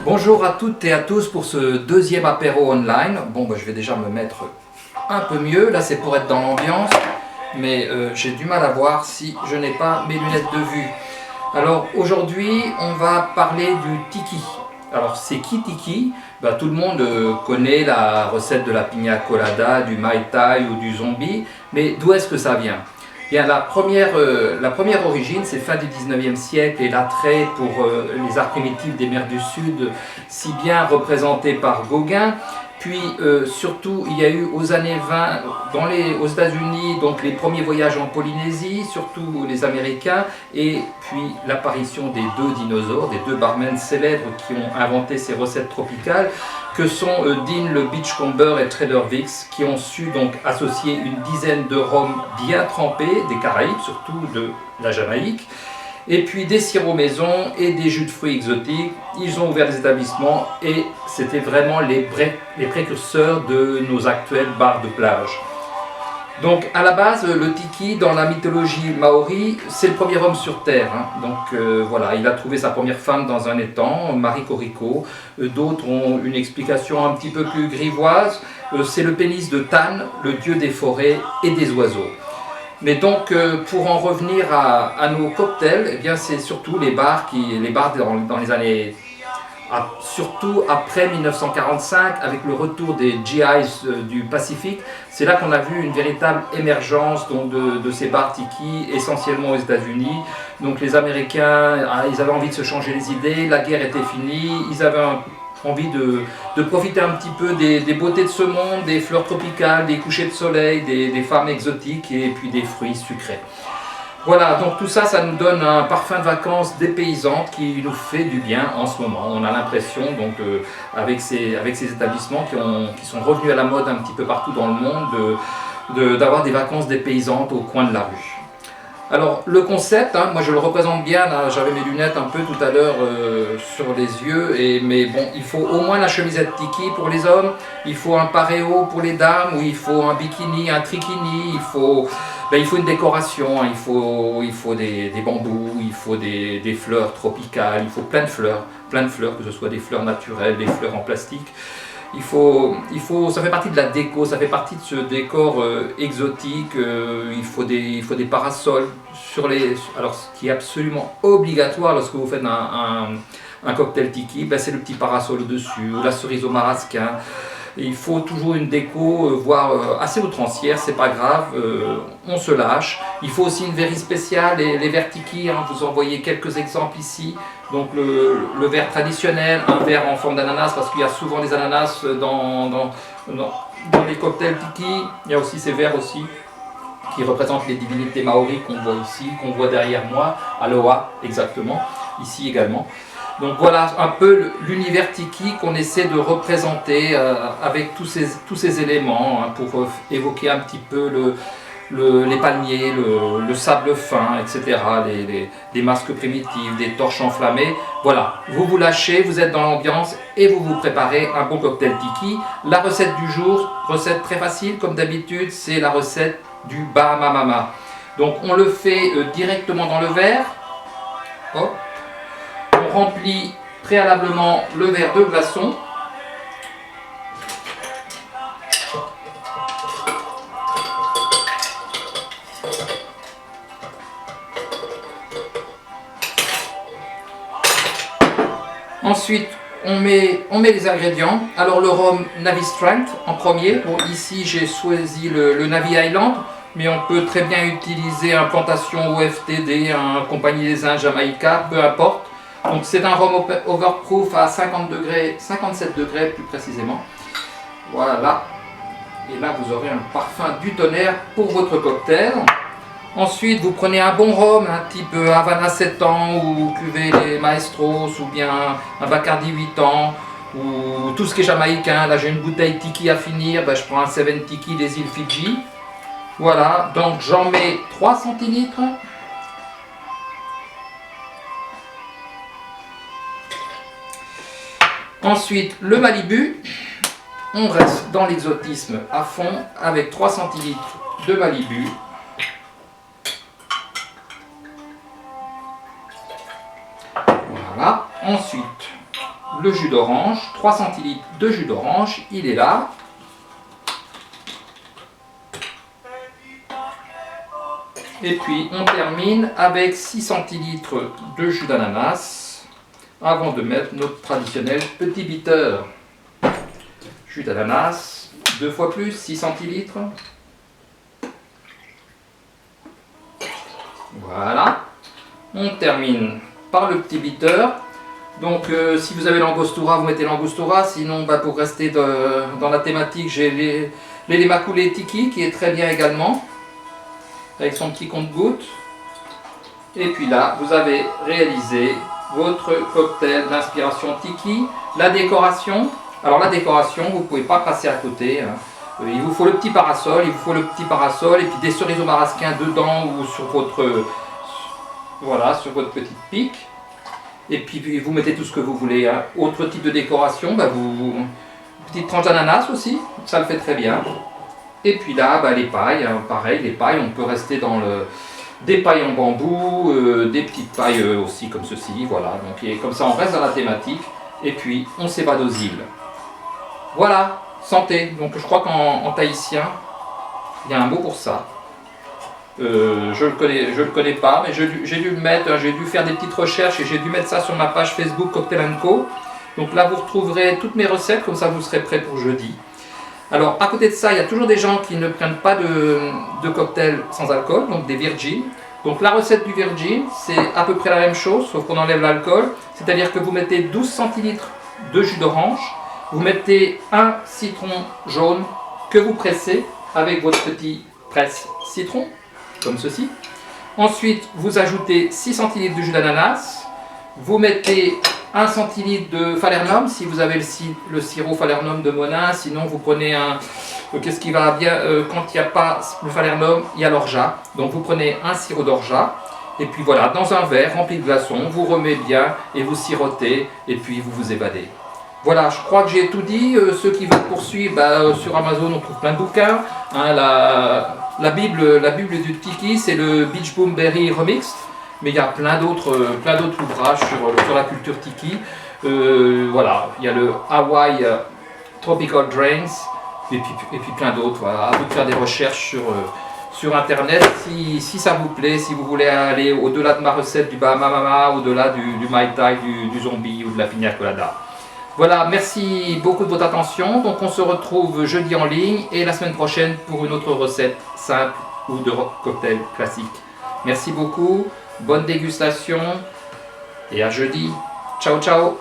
Bonjour à toutes et à tous pour ce deuxième apéro online. Bon, je vais déjà me mettre un peu mieux, là c'est pour être dans l'ambiance, mais j'ai du mal à voir si je n'ai pas mes lunettes de vue. Alors aujourd'hui, on va parler du tiki. Alors c'est qui tiki? Tout le monde connaît la recette de la piña colada, du mai tai ou du zombie, mais d'où est-ce que ça vient? Bien, la première origine, c'est fin du 19e siècle et l'attrait pour les arts primitifs des mers du Sud, si bien représenté par Gauguin. Puis surtout, il y a eu aux années 20, aux États-Unis, donc les premiers voyages en Polynésie, surtout les Américains, et puis l'apparition des deux dinosaures, des deux barmen célèbres qui ont inventé ces recettes tropicales, que sont Dean le Beachcomber et Trader Vicks, qui ont su donc associer une dizaine de rhums bien trempés, des Caraïbes, surtout de la Jamaïque, et puis des sirops maison et des jus de fruits exotiques. Ils ont ouvert des établissements et c'était vraiment les précurseurs de nos actuels bars de plage. Donc à la base, le tiki dans la mythologie maori, c'est le premier homme sur Terre. Donc voilà, il a trouvé sa première femme dans un étang, Marie Corico. D'autres ont une explication un petit peu plus grivoise. C'est le pénis de Tan, le dieu des forêts et des oiseaux. Mais donc, pour en revenir à nos cocktails, eh bien, c'est surtout les bars dans les années, surtout après 1945, avec le retour des GIs du Pacifique, c'est là qu'on a vu une véritable émergence donc, de ces bars tiki, essentiellement aux États-Unis. Donc les Américains, ils avaient envie de se changer les idées, la guerre était finie, ils avaient envie de profiter un petit peu des beautés de ce monde, des fleurs tropicales, des couchers de soleil, des femmes exotiques et puis des fruits sucrés. Voilà, donc tout ça, ça nous donne un parfum de vacances dépaysant qui nous fait du bien en ce moment. On a l'impression, donc, avec ces établissements qui sont revenus à la mode un petit peu partout dans le monde, d'avoir des vacances dépaysantes au coin de la rue. Alors le concept, moi je le représente bien, j'avais mes lunettes un peu tout à l'heure sur les yeux, mais bon, il faut au moins la chemisette tiki pour les hommes, il faut un pareo pour les dames, ou il faut un bikini, un trikini, il faut une décoration, il faut des bambous, il faut des fleurs tropicales, il faut plein de fleurs, que ce soit des fleurs naturelles, des fleurs en plastique. Ça fait partie de la déco, ça fait partie de ce décor exotique. Il faut des parasols alors ce qui est absolument obligatoire lorsque vous faites un cocktail tiki, c'est le petit parasol au-dessus, ou la cerise au marasquin. Il faut toujours une déco, voire assez outrancière, c'est pas grave, on se lâche. Il faut aussi une verre spéciale, les verres tiki, vous en voyez quelques exemples ici. Donc le verre traditionnel, un verre en forme d'ananas, parce qu'il y a souvent des ananas dans les cocktails tiki. Il y a aussi ces verres aussi qui représentent les divinités maoris qu'on voit ici, qu'on voit derrière moi, Aloha exactement, ici également. Donc voilà un peu l'univers tiki qu'on essaie de représenter avec tous ces éléments pour évoquer un petit peu les palmiers, le sable fin, etc., les masques primitifs, des torches enflammées. Voilà, vous vous lâchez, vous êtes dans l'ambiance et vous vous préparez un bon cocktail tiki. La recette du jour, recette très facile comme d'habitude, c'est la recette du Bahama Mama. Donc on le fait directement dans le verre. Hop. On remplit préalablement le verre de glaçons. Ensuite, on met les ingrédients. Alors le rhum Navy Strength en premier. Bon, ici j'ai choisi le Navy Island, mais on peut très bien utiliser un plantation OFTD, un Compagnie des Indes Jamaïca, peu importe. Donc c'est un rhum overproof à 57 degrés plus précisément. Voilà. Et là vous aurez un parfum du tonnerre pour votre cocktail. Ensuite vous prenez un bon rhum, un type Havana 7 ans ou cuvée des Maestros ou bien un Bacardi 8 ans ou tout ce qui est jamaïcain. Là j'ai une bouteille tiki à finir, je prends un 7 tiki des îles Fidji. Voilà, donc j'en mets 3 centilitres. Ensuite, le Malibu, on reste dans l'exotisme à fond avec 3 centilitres de Malibu. Voilà. Ensuite, le jus d'orange, 3 centilitres de jus d'orange, il est là. Et puis on termine avec 6 centilitres de jus d'ananas avant de mettre notre traditionnel petit bitter. Jus d'ananas, 2 fois plus, 6 centilitres. Voilà. On termine par le petit bitter. Donc si vous avez l'angostura, vous mettez l'angostura. Sinon, pour rester dans la thématique, j'ai l'Elemaculé Tiki qui est très bien également, avec son petit compte-gouttes. Et puis là, vous avez réalisé votre cocktail d'inspiration Tiki. La décoration, alors la décoration, vous ne pouvez pas passer à côté. Hein. Il vous faut le petit parasol, et puis des cerises au marasquin dedans ou sur votre, voilà, sur votre petite pique. Et puis vous mettez tout ce que vous voulez. Hein. Autre type de décoration, petite tranche d'ananas aussi, ça le fait très bien. Et puis là, les pailles, hein, pareil, les pailles, on peut rester dans des pailles en bambou, des petites pailles aussi comme ceci, voilà. Donc comme ça, on reste dans la thématique. Et puis, on s'évade aux îles. Voilà, santé. Donc je crois qu'en tahitien, il y a un mot pour ça. Je le connais pas, mais j'ai dû le mettre, j'ai dû faire des petites recherches et j'ai dû mettre ça sur ma page Facebook Cocktail & Co. Donc là, vous retrouverez toutes mes recettes, comme ça vous serez prêts pour jeudi. Alors, à côté de ça, il y a toujours des gens qui ne prennent pas de cocktail sans alcool, donc des virgins. Donc la recette du virgin, c'est à peu près la même chose, sauf qu'on enlève l'alcool. C'est-à-dire que vous mettez 12 centilitres de jus d'orange, vous mettez un citron jaune que vous pressez avec votre petit presse-citron, comme ceci. Ensuite, vous ajoutez 6 centilitres de jus d'ananas, vous mettez 1 centilitre de falernum, si vous avez le sirop falernum de Monin, sinon vous prenez qu'est-ce qui va bien, quand il n'y a pas le falernum, il y a l'orgeat. Donc vous prenez un sirop d'orgeat, et puis voilà, dans un verre rempli de glaçons, vous remettez bien, et vous sirotez, et puis vous vous évadez. Voilà, je crois que j'ai tout dit. Ceux qui veulent poursuivre, sur Amazon, on trouve plein de bouquins. Hein, la Bible du Tiki, c'est le Beach Boom Berry Remix. Mais il y a plein d'autres ouvrages sur la culture Tiki. Voilà, il y a le Hawaii Tropical Drains, et puis plein d'autres. Voilà, à vous de faire des recherches sur Internet si ça vous plaît, si vous voulez aller au-delà de ma recette du Bahama Mama, au-delà du Mai Tai, du zombie ou de la Pina Colada. Voilà, merci beaucoup de votre attention. Donc on se retrouve jeudi en ligne et la semaine prochaine pour une autre recette simple ou de cocktail classique. Merci beaucoup, bonne dégustation et à jeudi. Ciao ciao.